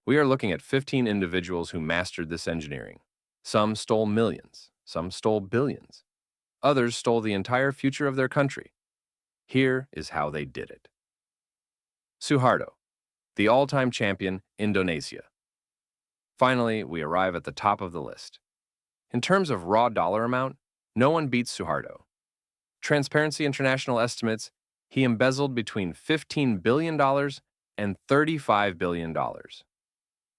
We are looking at 15 individuals who mastered this engineering. Some stole millions, some stole billions. Others stole the entire future of their country. Here is how they did it. Suharto, the all-time champion, Indonesia. Finally, we arrive at the top of the list. In terms of raw dollar amount, no one beats Suharto. Transparency International estimates he embezzled between $15 billion and $35 billion.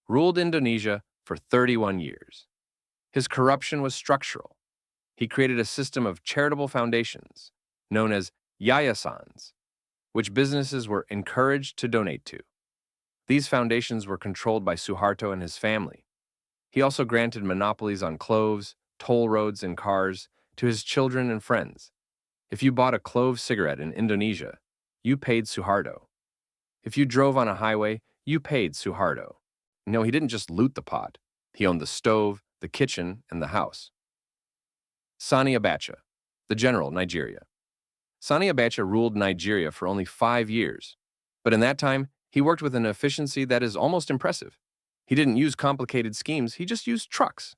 Ruled Indonesia for 31 years. His corruption was structural. He created a system of charitable foundations, known as yayasans, which businesses were encouraged to donate to. These foundations were controlled by Suharto and his family. He also granted monopolies on cloves, toll roads, and cars to his children and friends. If you bought a clove cigarette in Indonesia, you paid Suharto. If you drove on a highway, you paid Suharto. No, he didn't just loot the pot. He owned the stove, the kitchen, and the house. Sani Abacha, the general, Nigeria. Sani Abacha ruled Nigeria for only 5 years, but in that time, he worked with an efficiency that is almost impressive. He didn't use complicated schemes, he just used trucks.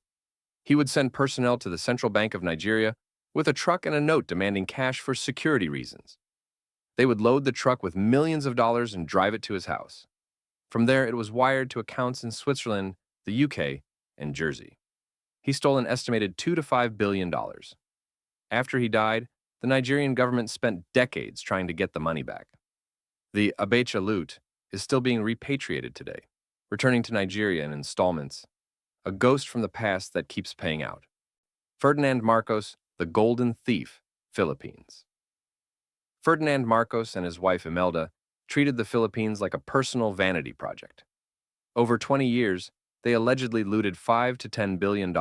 He would send personnel to the Central Bank of Nigeria with a truck and a note demanding cash for security reasons. They would load the truck with millions of dollars and drive it to his house. From there, it was wired to accounts in Switzerland, the UK, and Jersey. He stole an estimated $2 to $5 billion. After he died, the Nigerian government spent decades trying to get the money back. The Abacha loot is still being repatriated today, returning to Nigeria in installments, a ghost from the past that keeps paying out. Ferdinand Marcos, the Golden Thief, Philippines. Ferdinand Marcos and his wife Imelda treated the Philippines like a personal vanity project. Over 20 years, they allegedly looted $5 to $10 billion.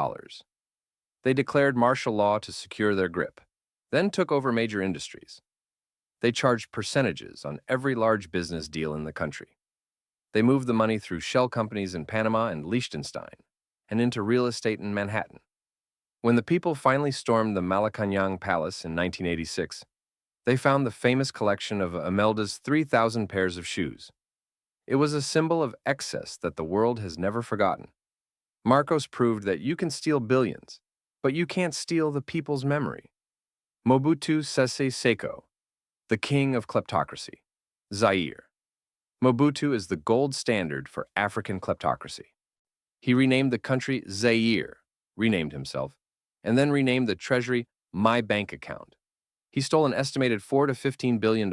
They declared martial law to secure their grip, then took over major industries. They charged percentages on every large business deal in the country. They moved the money through shell companies in Panama and Liechtenstein, and into real estate in Manhattan. When the people finally stormed the Malacañang Palace in 1986, they found the famous collection of Imelda's 3,000 pairs of shoes. It was a symbol of excess that the world has never forgotten. Marcos proved that you can steal billions, but you can't steal the people's memory. Mobutu Sese Seko, the king of kleptocracy, Zaire. Mobutu is the gold standard for African kleptocracy. He renamed the country Zaire, renamed himself, and then renamed the treasury My Bank Account. He stole an estimated $4 to $15 billion.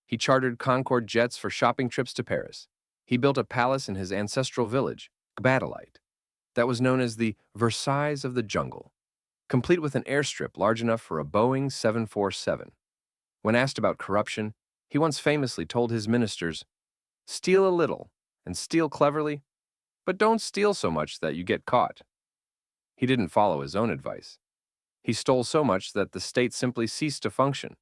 He chartered Concorde jets for shopping trips to Paris. He built a palace in his ancestral village, Gbadolite, that was known as the Versailles of the jungle, complete with an airstrip large enough for a Boeing 747. When asked about corruption, he once famously told his ministers, "Steal a little and steal cleverly, but don't steal so much that you get caught." He didn't follow his own advice. He stole so much that the state simply ceased to function.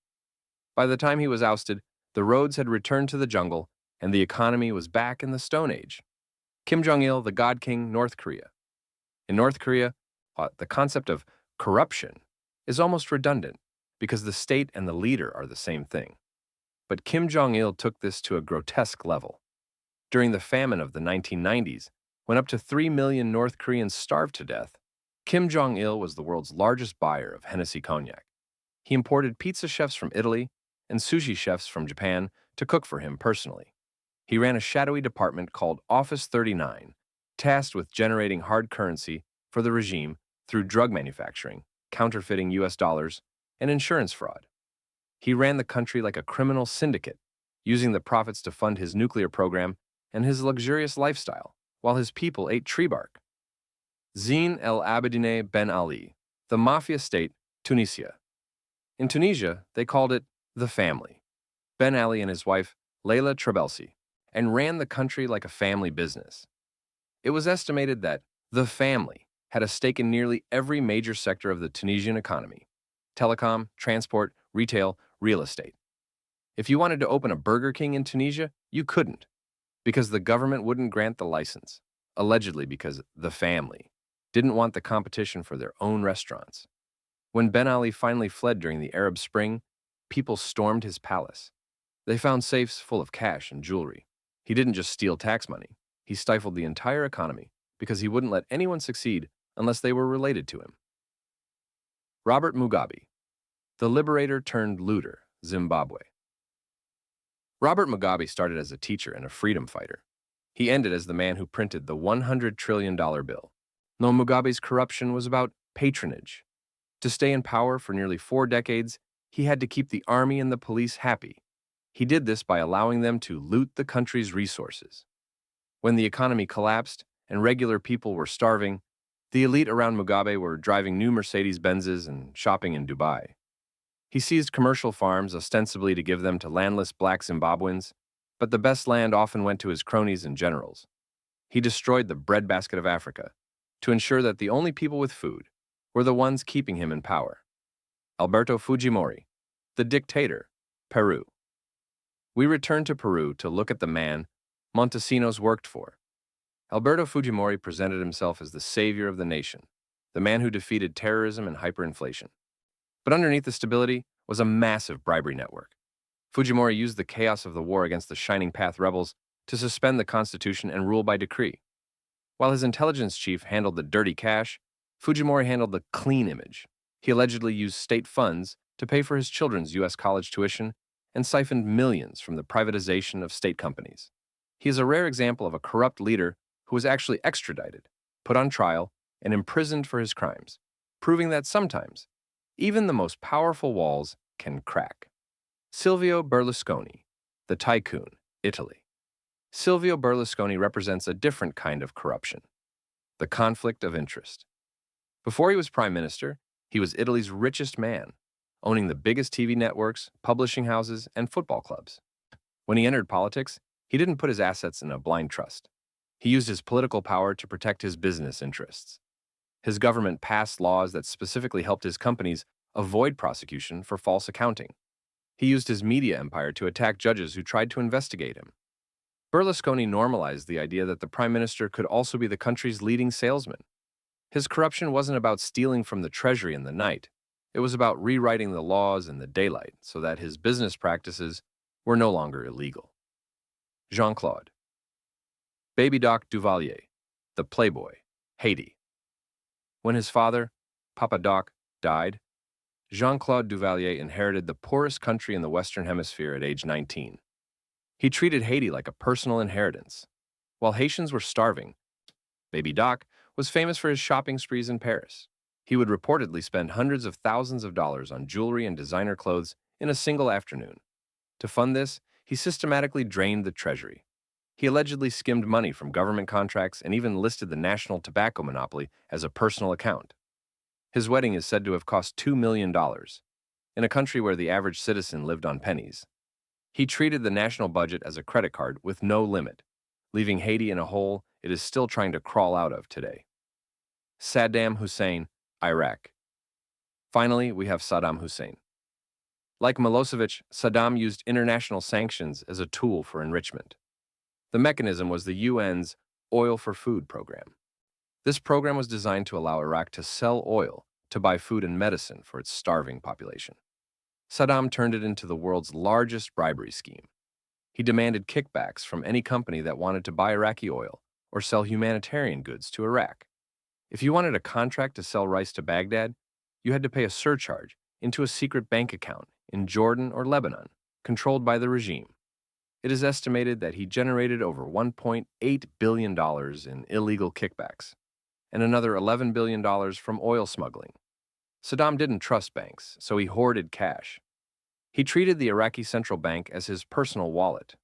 By the time he was ousted, the roads had returned to the jungle, and the economy was back in the Stone Age. Kim Jong-il, the God King, North Korea. In North Korea, the concept of corruption is almost redundant because the state and the leader are the same thing. But Kim Jong-il took this to a grotesque level. During the famine of the 1990s, when up to 3 million North Koreans starved to death, Kim Jong-il was the world's largest buyer of Hennessy cognac. He imported pizza chefs from Italy and sushi chefs from Japan to cook for him personally. He ran a shadowy department called Office 39, tasked with generating hard currency for the regime through drug manufacturing, counterfeiting US dollars, and insurance fraud. He ran the country like a criminal syndicate, using the profits to fund his nuclear program and his luxurious lifestyle, while his people ate tree bark. Zine El Abidine Ben Ali, the mafia state, Tunisia. In Tunisia, they called it the family. Ben Ali and his wife, Leila Trabelsi, and ran the country like a family business. It was estimated that the family had a stake in nearly every major sector of the Tunisian economy: telecom, transport, retail, real estate. If you wanted to open a Burger King in Tunisia, you couldn't, because the government wouldn't grant the license, allegedly because the family didn't want the competition for their own restaurants. When Ben Ali finally fled during the Arab Spring, people stormed his palace. They found safes full of cash and jewelry. He didn't just steal tax money. He stifled the entire economy because he wouldn't let anyone succeed unless they were related to him. Robert Mugabe, the liberator turned looter, Zimbabwe. Robert Mugabe started as a teacher and a freedom fighter. He ended as the man who printed the $100 trillion bill. No, Mugabe's corruption was about patronage. To stay in power for nearly 4 decades, he had to keep the army and the police happy. He did this by allowing them to loot the country's resources. When the economy collapsed and regular people were starving, the elite around Mugabe were driving new Mercedes-Benzes and shopping in Dubai. He seized commercial farms ostensibly to give them to landless black Zimbabweans, but the best land often went to his cronies and generals. He destroyed the breadbasket of Africa to ensure that the only people with food were the ones keeping him in power. Alberto Fujimori, the dictator, Peru. We return to Peru to look at the man Montesinos worked for. Alberto Fujimori presented himself as the savior of the nation, the man who defeated terrorism and hyperinflation. But underneath the stability was a massive bribery network. Fujimori used the chaos of the war against the Shining Path rebels to suspend the constitution and rule by decree. While his intelligence chief handled the dirty cash, Fujimori handled the clean image. He allegedly used state funds to pay for his children's U.S. college tuition and siphoned millions from the privatization of state companies. He is a rare example of a corrupt leader who was actually extradited, put on trial, and imprisoned for his crimes, proving that sometimes even the most powerful walls can crack. Silvio Berlusconi, the tycoon, Italy. Silvio Berlusconi represents a different kind of corruption, the conflict of interest. Before he was prime minister, he was Italy's richest man, owning the biggest TV networks, publishing houses, and football clubs. When he entered politics, he didn't put his assets in a blind trust. He used his political power to protect his business interests. His government passed laws that specifically helped his companies avoid prosecution for false accounting. He used his media empire to attack judges who tried to investigate him. Berlusconi normalized the idea that the prime minister could also be the country's leading salesman. His corruption wasn't about stealing from the treasury in the night. It was about rewriting the laws in the daylight so that his business practices were no longer illegal. Jean-Claude. Baby Doc Duvalier, the playboy, Haiti. When his father, Papa Doc, died, Jean-Claude Duvalier inherited the poorest country in the Western Hemisphere at age 19. He treated Haiti like a personal inheritance. While Haitians were starving, Baby Doc was famous for his shopping sprees in Paris. He would reportedly spend hundreds of thousands of dollars on jewelry and designer clothes in a single afternoon. To fund this, he systematically drained the treasury. He allegedly skimmed money from government contracts and even listed the national tobacco monopoly as a personal account. His wedding is said to have cost $2 million, in a country where the average citizen lived on pennies. He treated the national budget as a credit card with no limit, leaving Haiti in a hole it is still trying to crawl out of today. Saddam Hussein, Iraq. Finally, we have Saddam Hussein. Like Milosevic, Saddam used international sanctions as a tool for enrichment. The mechanism was the UN's Oil for Food program. This program was designed to allow Iraq to sell oil to buy food and medicine for its starving population. Saddam turned it into the world's largest bribery scheme. He demanded kickbacks from any company that wanted to buy Iraqi oil or sell humanitarian goods to Iraq. If you wanted a contract to sell rice to Baghdad, you had to pay a surcharge into a secret bank account in Jordan or Lebanon, controlled by the regime. It is estimated that he generated over $1.8 billion in illegal kickbacks and another $11 billion from oil smuggling. Saddam didn't trust banks, so he hoarded cash. He treated the Iraqi central bank as his personal wallet.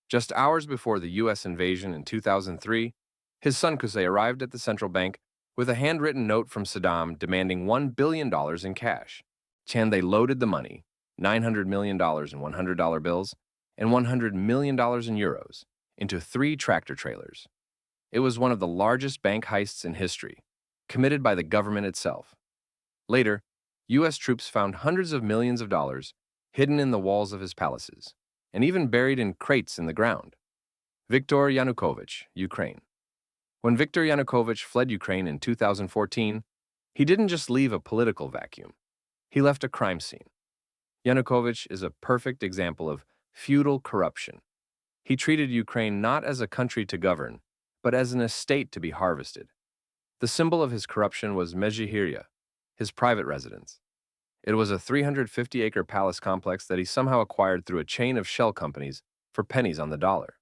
Just hours before the U.S. invasion in 2003, his son Qusay arrived at the central bank with a handwritten note from Saddam demanding $1 billion in cash. They loaded the money, $900 million in $100 bills, and $100 million in euros, into 3 tractor trailers. It was one of the largest bank heists in history, committed by the government itself. Later, U.S. troops found hundreds of millions of dollars hidden in the walls of his palaces, and even buried in crates in the ground. Viktor Yanukovych, Ukraine. When Viktor Yanukovych fled Ukraine in 2014, he didn't just leave a political vacuum. He left a crime scene. Yanukovych is a perfect example of feudal corruption. He treated Ukraine not as a country to govern, but as an estate to be harvested. The symbol of his corruption was Mejihiria, his private residence. It was a 350-acre palace complex that he somehow acquired through a chain of shell companies for pennies on the dollar.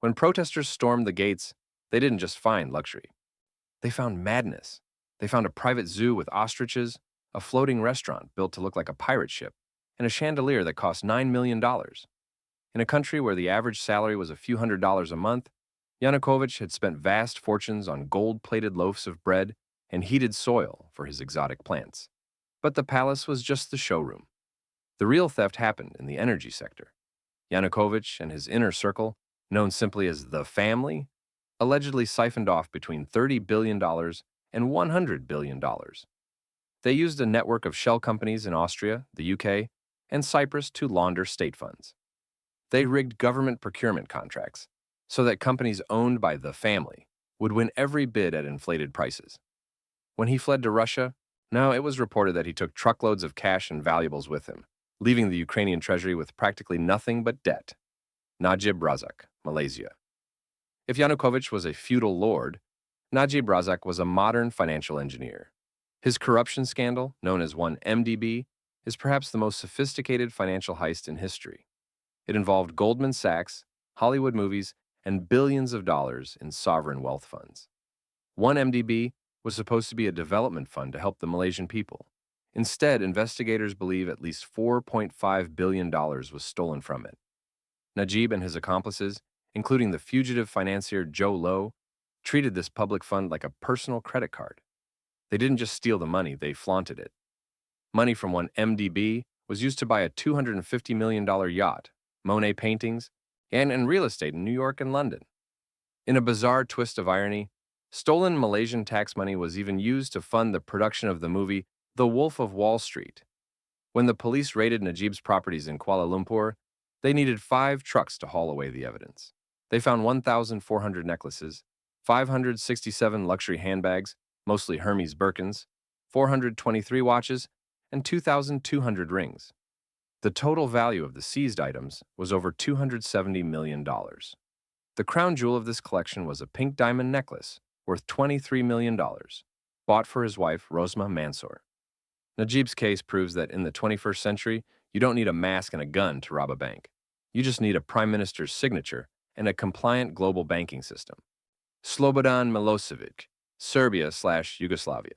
When protesters stormed the gates, they didn't just find luxury. They found madness. They found a private zoo with ostriches, a floating restaurant built to look like a pirate ship, and a chandelier that cost $9 million. In a country where the average salary was a few $100s a month, Yanukovych had spent vast fortunes on gold-plated loaves of bread and heated soil for his exotic plants. But the palace was just the showroom. The real theft happened in the energy sector. Yanukovych and his inner circle, known simply as the family, allegedly siphoned off between $30 billion and $100 billion. They used a network of shell companies in Austria, the UK, and Cyprus to launder state funds. They rigged government procurement contracts so that companies owned by the family would win every bid at inflated prices. When he fled to Russia, now it was reported that he took truckloads of cash and valuables with him, leaving the Ukrainian treasury with practically nothing but debt. Najib Razak, Malaysia. If Yanukovych was a feudal lord, Najib Razak was a modern financial engineer. His corruption scandal, known as 1MDB, is perhaps the most sophisticated financial heist in history. It involved Goldman Sachs, Hollywood movies, and billions of dollars in sovereign wealth funds. 1MDB was supposed to be a development fund to help the Malaysian people. Instead, investigators believe at least $4.5 billion was stolen from it. Najib and his accomplices, including the fugitive financier Joe Low, treated this public fund like a personal credit card. They didn't just steal the money, they flaunted it. Money from 1MDB was used to buy a $250 million yacht, Monet paintings, and real estate in New York and London. In a bizarre twist of irony, stolen Malaysian tax money was even used to fund the production of the movie The Wolf of Wall Street. When the police raided Najib's properties in Kuala Lumpur, they needed 5 trucks to haul away the evidence. They found 1,400 necklaces, 567 luxury handbags, mostly Hermes Birkins, 423 watches, and 2,200 rings. The total value of the seized items was over $270 million. The crown jewel of this collection was a pink diamond necklace worth $23 million, bought for his wife, Rosma Mansour. Najib's case proves that in the 21st century, you don't need a mask and a gun to rob a bank. You just need a prime minister's signature and a compliant global banking system. Slobodan Milosevic, Serbia/Yugoslavia.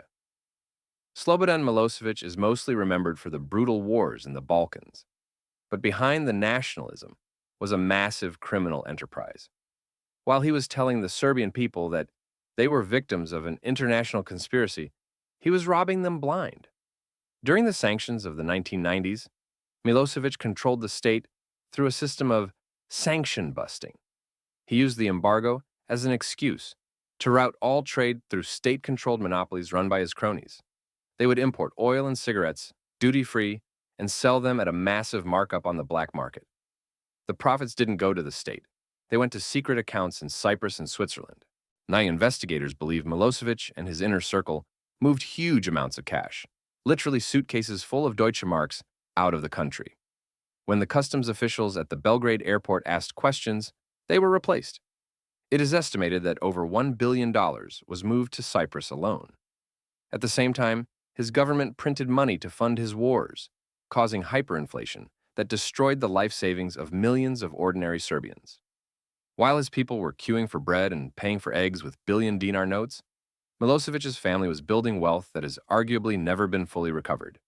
Slobodan Milosevic is mostly remembered for the brutal wars in the Balkans, but behind the nationalism was a massive criminal enterprise. While he was telling the Serbian people that they were victims of an international conspiracy, he was robbing them blind. During the sanctions of the 1990s, Milosevic controlled the state through a system of sanction busting. He used the embargo as an excuse to route all trade through state-controlled monopolies run by his cronies. They would import oil and cigarettes, duty-free, and sell them at a massive markup on the black market. The profits didn't go to the state. They went to secret accounts in Cyprus and Switzerland. Now investigators believe Milosevic and his inner circle moved huge amounts of cash, literally suitcases full of Deutsche Marks, out of the country. When the customs officials at the Belgrade airport asked questions, they were replaced. It is estimated that over $1 billion was moved to Cyprus alone. At the same time, his government printed money to fund his wars, causing hyperinflation that destroyed the life savings of millions of ordinary Serbians. While his people were queuing for bread and paying for eggs with billion-dinar notes, Milosevic's family was building wealth that has arguably never been fully recovered.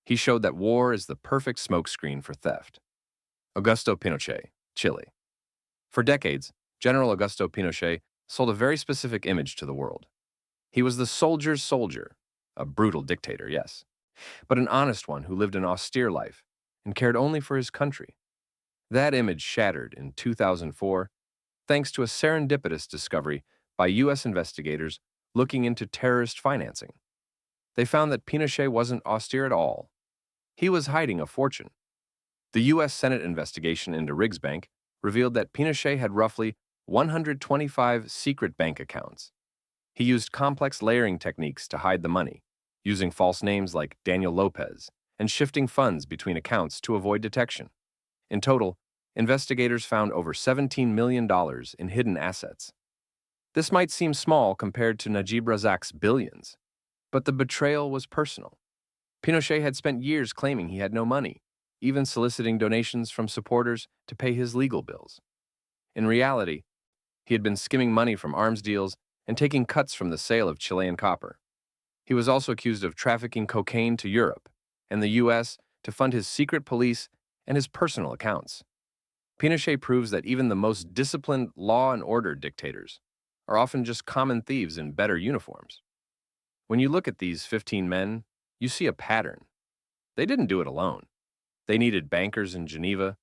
He showed that war is the perfect smokescreen for theft. Augusto Pinochet, Chile. For decades, General Augusto Pinochet sold a very specific image to the world. He was the soldier's soldier, a brutal dictator, yes, but an honest one who lived an austere life and cared only for his country. That image shattered in 2004 thanks to a serendipitous discovery by U.S. investigators looking into terrorist financing. They found that Pinochet wasn't austere at all. He was hiding a fortune. The U.S. Senate investigation into Riggs Bank revealed that Pinochet had roughly 125 secret bank accounts. He used complex layering techniques to hide the money, using false names like Daniel Lopez and shifting funds between accounts to avoid detection. In total, investigators found over $17 million in hidden assets. This might seem small compared to Najib Razak's billions, but the betrayal was personal. Pinochet had spent years claiming he had no money, even soliciting donations from supporters to pay his legal bills. In reality, he had been skimming money from arms deals and taking cuts from the sale of Chilean copper. He was also accused of trafficking cocaine to Europe and the US to fund his secret police and his personal accounts. Pinochet proves that even the most disciplined law and order dictators are often just common thieves in better uniforms. When you look at these 15 men, you see a pattern. They didn't do it alone. They needed bankers in Geneva,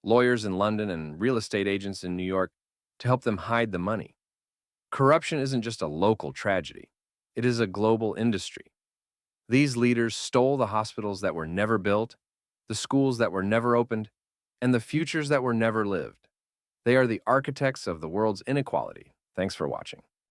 lawyers in London, and real estate agents in New York to help them hide the money. Corruption isn't just a local tragedy, it is a global industry. These leaders stole the hospitals that were never built, the schools that were never opened, and the futures that were never lived. They are the architects of the world's inequality. Thanks for watching.